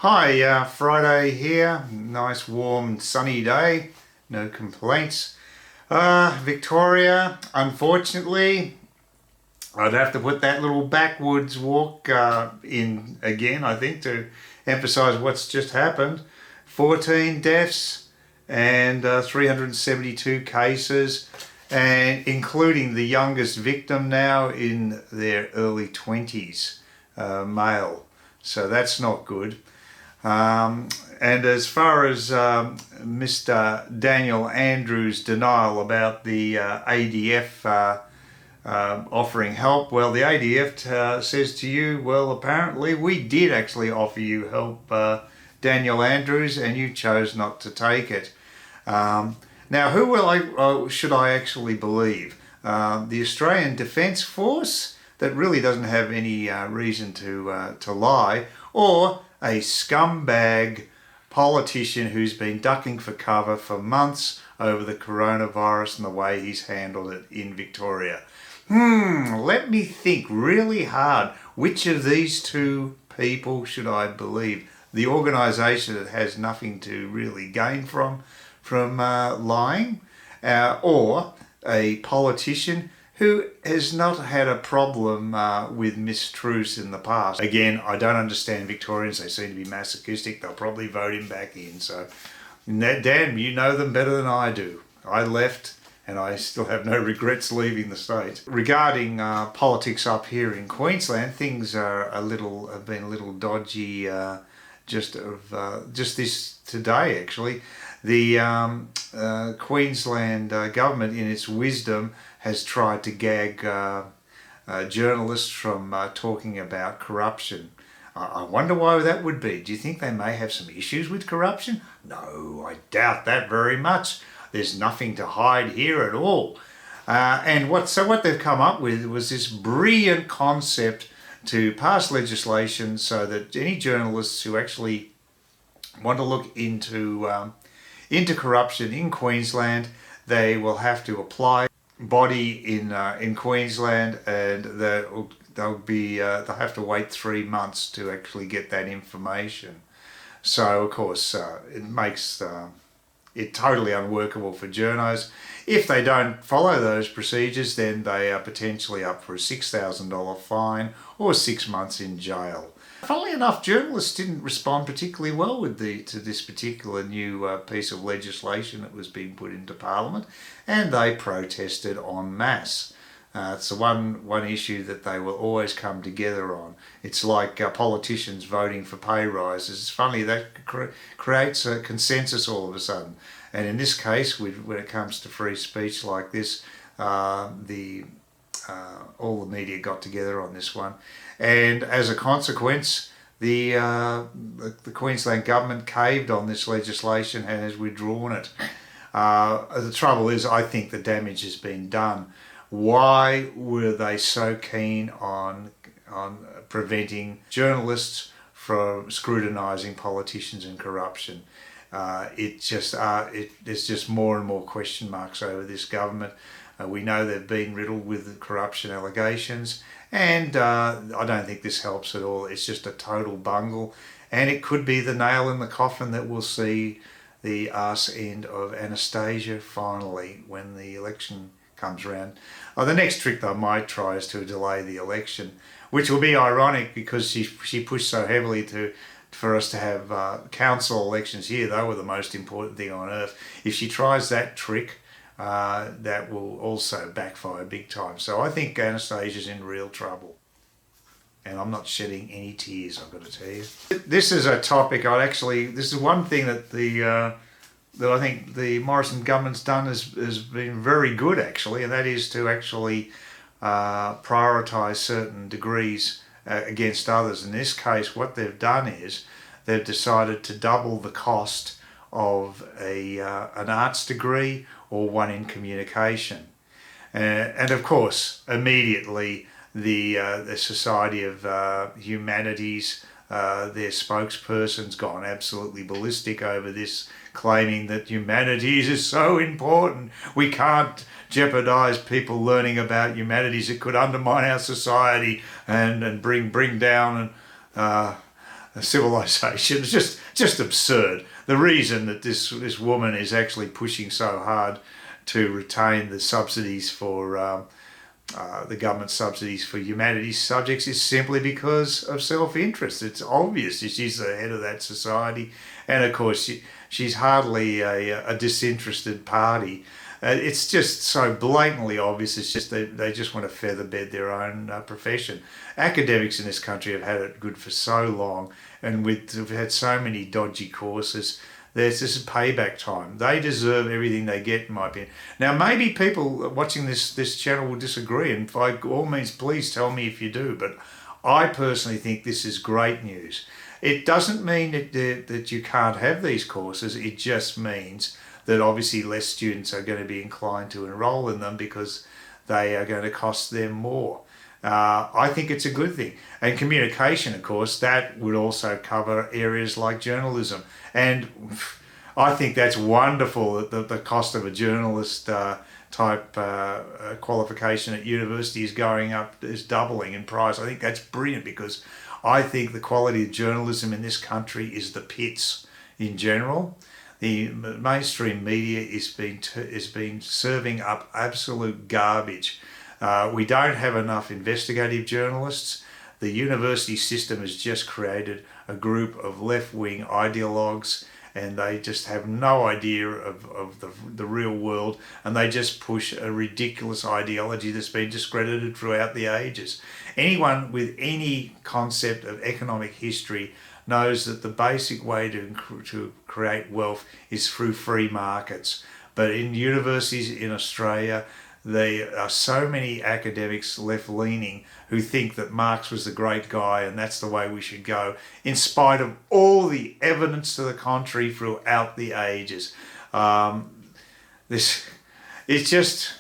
Hi, Friday here. Nice warm sunny day. No complaints. Victoria, unfortunately, I'd have to put that little backwoods walk in again, I think, to emphasise what's just happened. 14 deaths and 372 cases, and including the youngest victim now in their early 20s, male. So that's not good. And as far as Mr. Daniel Andrews' denial about the ADF offering help, well, the ADF says to you, well, apparently we did actually offer you help, Daniel Andrews, and you chose not to take it. Now, who should I actually believe? The Australian Defence Force, that really doesn't have any reason to lie, or a scumbag politician who's been ducking for cover for months over the coronavirus and the way he's handled it in Victoria? Let me think really hard. Which of these two people should I believe? The organisation that has nothing to really gain from lying, or a politician who has not had a problem with mistruths in the past. Again, I don't understand Victorians. They seem to be masochistic. They'll probably vote him back in. So, Dan, you know them better than I do. I left, and I still have no regrets leaving the state. Regarding politics up here in Queensland, things have been a little dodgy. Just this today, actually, the Queensland government, in its wisdom, has tried to gag journalists from talking about corruption. I wonder why that would be. Do you think they may have some issues with corruption? No, I doubt that very much. There's nothing to hide here at all. And what they've come up with was this brilliant concept to pass legislation so that any journalists who actually want to look into corruption in Queensland, they will have to apply body in Queensland, and they'll have to wait 3 months to actually get that information. So of course it makes it totally unworkable for journos. If they don't follow those procedures, then they are potentially up for a $6,000 fine or 6 months in jail. Funnily enough, journalists didn't respond particularly well to this particular new piece of legislation that was being put into Parliament, and they protested en masse. It's the one issue that they will always come together on. It's like politicians voting for pay rises. It's funny, that creates a consensus all of a sudden. And in this case, when it comes to free speech like this, all the media got together on this one, and as a consequence, the Queensland government caved on this legislation and has withdrawn it. The trouble is, I think the damage has been done. Why were they so keen on preventing journalists from scrutinising politicians and corruption? There's just more and more question marks over this government. We know they've been riddled with corruption allegations, and I don't think this helps at all. It's just a total bungle, and it could be the nail in the coffin that will see the arse end of Anastasia finally when the election comes around. The next trick they might try is to delay the election, which will be ironic because she pushed so heavily for us to have council elections here. They were the most important thing on earth. If she tries that trick, that will also backfire big time. So I think Anastasia's in real trouble. And I'm not shedding any tears, I've got to tell you. This is a topic this is one thing that I think the Morrison government's done has been very good, actually, and that is to actually prioritise certain degrees against others. In this case, what they've done is they've decided to double the cost of an arts degree or one in communication. And of course, immediately the Society of Humanities, their spokesperson's gone absolutely ballistic over this, claiming that humanities is so important. We can't jeopardise people learning about humanities. It could undermine our society and bring down civilization. It's just absurd. The reason that this woman is actually pushing so hard to retain the subsidies for the government subsidies for humanities subjects is simply because of self-interest. It's obvious she's the head of that society, and of course she's hardly a disinterested party. It's just so blatantly obvious. It's just they just want to feather bed their own profession. Academics in this country have had it good for so long, and we've had so many dodgy courses. This is payback time. They deserve everything they get, in my opinion. Now, maybe people watching this channel will disagree, and by all means, please tell me if you do. But I personally think this is great news. It doesn't mean that you can't have these courses. It just means that obviously less students are going to be inclined to enrol in them because they are going to cost them more. I think it's a good thing. And communication, of course, that would also cover areas like journalism. And I think that's wonderful that the cost of a journalist type qualification at university is doubling in price. I think that's brilliant, because I think the quality of journalism in this country is the pits in general. The mainstream media is been serving up absolute garbage. We don't have enough investigative journalists. The university system has just created a group of left-wing ideologues, and they just have no idea of the real world, and they just push a ridiculous ideology that's been discredited throughout the ages. Anyone with any concept of economic history knows that the basic way to create wealth is through free markets. But in universities in Australia, there are so many academics left-leaning who think that Marx was the great guy and that's the way we should go, in spite of all the evidence to the contrary throughout the ages. It just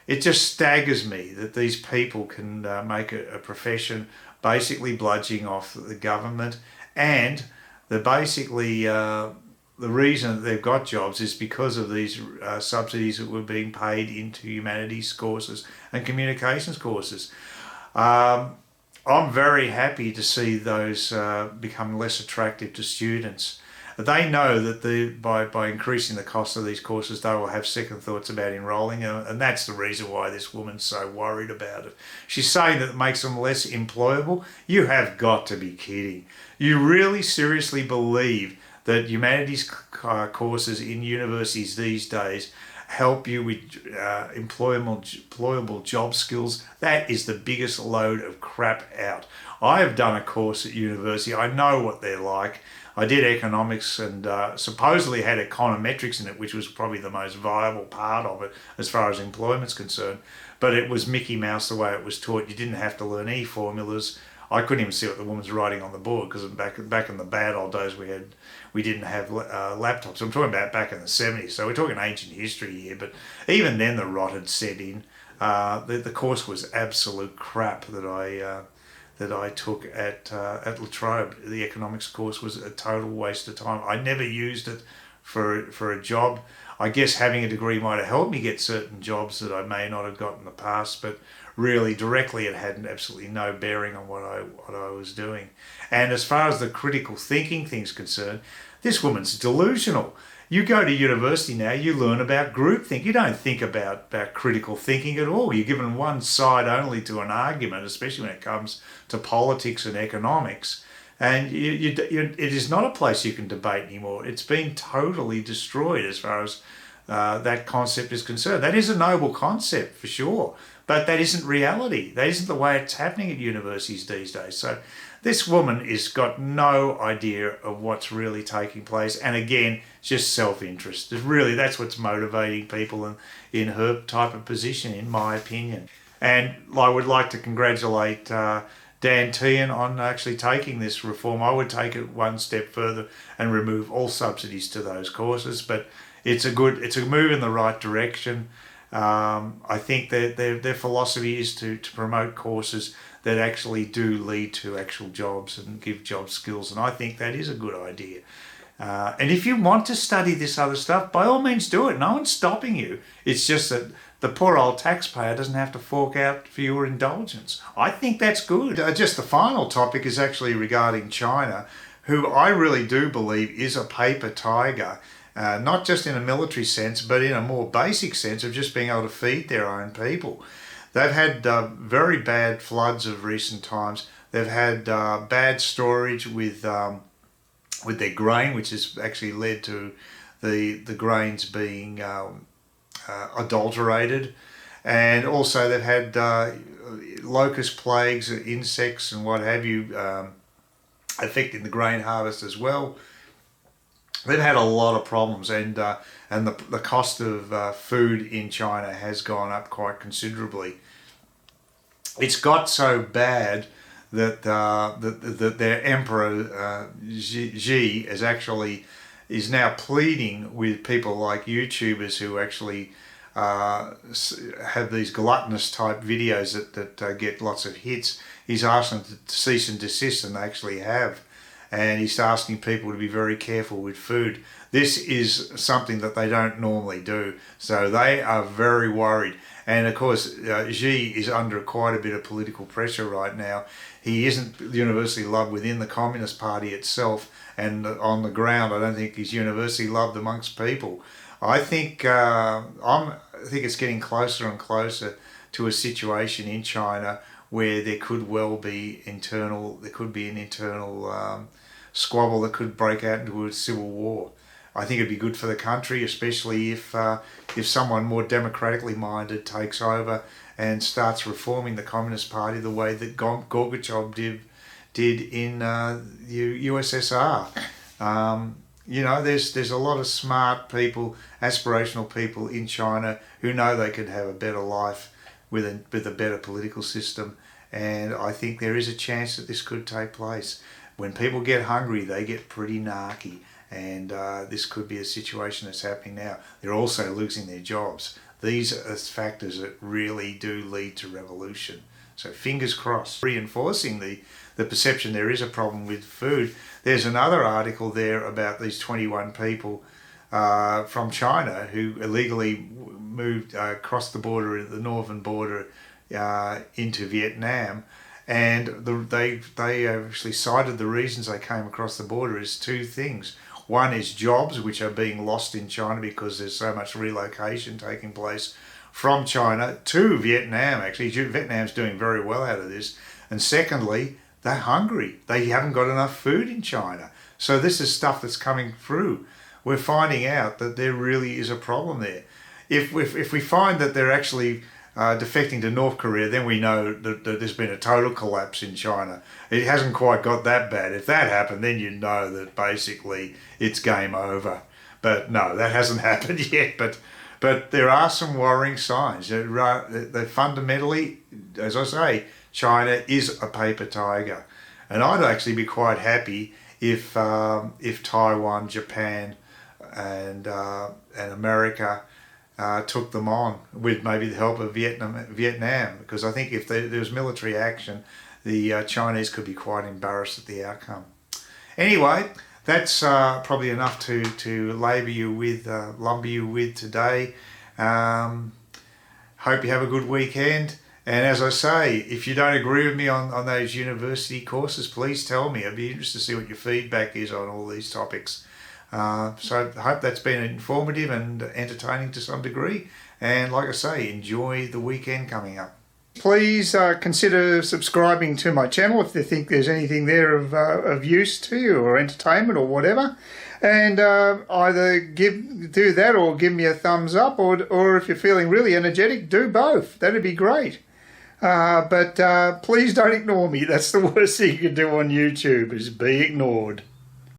staggers me that these people can make a profession basically bludgeoning off the government, and they're basically the reason that they've got jobs is because of these subsidies that were being paid into humanities courses and communications courses. I'm very happy to see those become less attractive to students. They know that by increasing the cost of these courses, they will have second thoughts about enrolling, and that's the reason why this woman's so worried about it. She's saying that it makes them less employable. You have got to be kidding. You really seriously believe that humanities courses in universities these days help you with employable job skills? That is the biggest load of crap out. I have done a course at university. I know what they're like. I did economics and supposedly had econometrics in it, which was probably the most viable part of it as far as employment's concerned. But it was Mickey Mouse the way it was taught. You didn't have to learn any formulas. I couldn't even see what the woman's writing on the board, because back in the bad old days we didn't have laptops. I'm talking about back in the 70s, so we're talking ancient history here. But even then the rot had set in. The course was absolute crap that I took at La Trobe. The economics course was a total waste of time. I never used it for a job. I guess having a degree might have helped me get certain jobs that I may not have got in the past, but really directly it had absolutely no bearing on what I was doing. And as far as the critical thinking thing's concerned, this woman's delusional. You go to university now, you learn about groupthink. You don't think about critical thinking at all. You're given one side only to an argument, especially when it comes to politics and economics. And it is not a place you can debate anymore. It's been totally destroyed as far as that concept is concerned. That is a noble concept for sure, but that isn't reality. That isn't the way it's happening at universities these days. So this woman has got no idea of what's really taking place, and again, just self-interest. That's what's motivating people in her type of position, in my opinion. And I would like to congratulate Dan Tehan on actually taking this reform. I would take it one step further and remove all subsidies to those courses, but it's a move in the right direction. I think that their philosophy is to promote courses that actually do lead to actual jobs and give job skills, and I think that is a good idea. And if you want to study this other stuff, by all means do it. No one's stopping you. It's just that the poor old taxpayer doesn't have to fork out for your indulgence. I think that's good. Just the final topic is actually regarding China, who I really do believe is a paper tiger, not just in a military sense, but in a more basic sense of just being able to feed their own people. They've had very bad floods of recent times. They've had bad storage with their grain, which has actually led to the grains being adulterated. And also they've had locust plagues, insects and what have you, affecting the grain harvest as well. They've had a lot of problems, and the cost of food in China has gone up quite considerably. It's got so bad that that their emperor Xi is now pleading with people like YouTubers who actually have these gluttonous type videos that get lots of hits. He's asked them to cease and desist, and they actually have. And he's asking people to be very careful with food. This is something that they don't normally do. So they are very worried. And of course, Xi is under quite a bit of political pressure right now. He isn't universally loved within the Communist Party itself. And on the ground, I don't think he's universally loved amongst people. I think it's getting closer and closer to a situation in China where there could well be an internal squabble that could break out into a civil war. I think it'd be good for the country, especially if someone more democratically minded takes over and starts reforming the Communist Party the way that Gorbachev did in the USSR. There's a lot of smart people, aspirational people in China who know they could have a better life with a better political system, and I think there is a chance that this could take place. When people get hungry, they get pretty narky, and this could be a situation that's happening now. They're also losing their jobs. These are factors that really do lead to revolution. So fingers crossed. Reinforcing the perception there is a problem with food. There's another article there about these 21 people from China who illegally moved across the border, the northern border, into Vietnam. And they actually cited the reasons they came across the border as two things. One is jobs, which are being lost in China because there's so much relocation taking place from China to Vietnam. Actually, Vietnam's doing very well out of this. And secondly, they're hungry. They haven't got enough food in China. So this is stuff that's coming through. We're finding out that there really is a problem there. If we find that they're actually defecting to North Korea, then we know that there's been a total collapse in China. It hasn't quite got that bad. If that happened, then you know that basically it's game over. But no, that hasn't happened yet. But there are some worrying signs. They fundamentally, as I say, China is a paper tiger, and I'd actually be quite happy if Taiwan, Japan, and America took them on with maybe the help of Vietnam, because I think if there was military action, the Chinese could be quite embarrassed at the outcome. Anyway, that's probably enough to lumber you with today. Hope you have a good weekend. And as I say, if you don't agree with me on those university courses, please tell me. I'd be interested to see what your feedback is on all these topics. So I hope that's been informative and entertaining to some degree. And like I say, enjoy the weekend coming up. Please consider subscribing to my channel if you think there's anything there of use to you, or entertainment or whatever. And either do that or give me a thumbs up, or if you're feeling really energetic, do both. That'd be great. But please don't ignore me. That's the worst thing you can do on YouTube, is be ignored.